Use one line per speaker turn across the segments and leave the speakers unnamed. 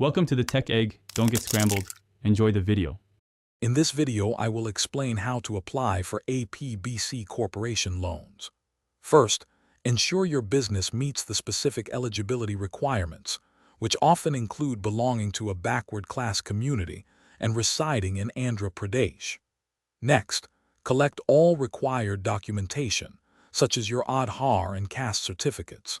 Welcome to the Tech Egg. Don't get scrambled. Enjoy the video.
In this video, I will explain how to apply for APBC corporation loans. First, ensure your business meets the specific eligibility requirements, which often include belonging to a backward class community and residing in Andhra Pradesh. Next, collect all required documentation, such as your Aadhaar and caste certificates.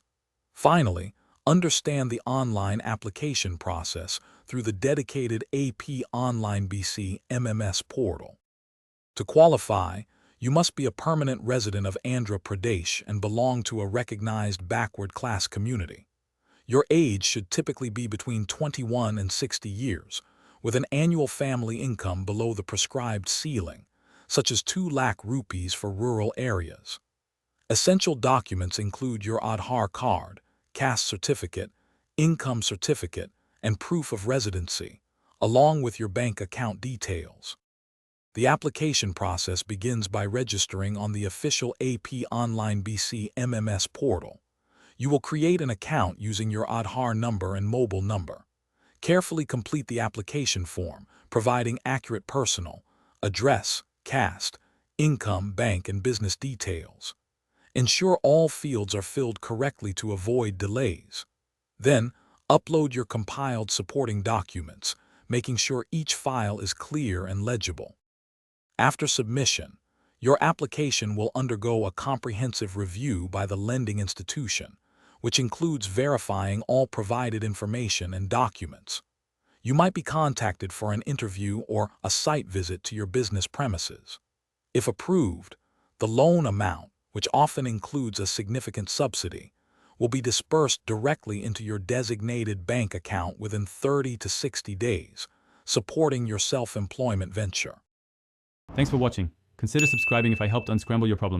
Finally, understand the online application process through the dedicated AP Online BC MMS portal. To qualify, you must be a permanent resident of Andhra Pradesh and belong to a recognized backward class community. Your age should typically be between 21 and 60 years, with an annual family income below the prescribed ceiling, such as 2 lakh rupees for rural areas. Essential documents include your Aadhaar card, caste certificate, income certificate, and proof of residency, along with your bank account details. The application process begins by registering on the official AP Online BC MMS portal. You will create an account using your Aadhaar number and mobile number. Carefully complete the application form, providing accurate personal, address, caste, income, bank, and business details. Ensure all fields are filled correctly to avoid delays. Then, upload your compiled supporting documents, making sure each file is clear and legible. After submission, your application will undergo a comprehensive review by the lending institution, which includes verifying all provided information and documents. You might be contacted for an interview or a site visit to your business premises. If approved, the loan amount, which often includes a significant subsidy, will be dispersed directly into your designated bank account within 30 to 60 days, supporting your self-employment venture.
Thanks for watching. Consider subscribing if I helped unscramble your problems.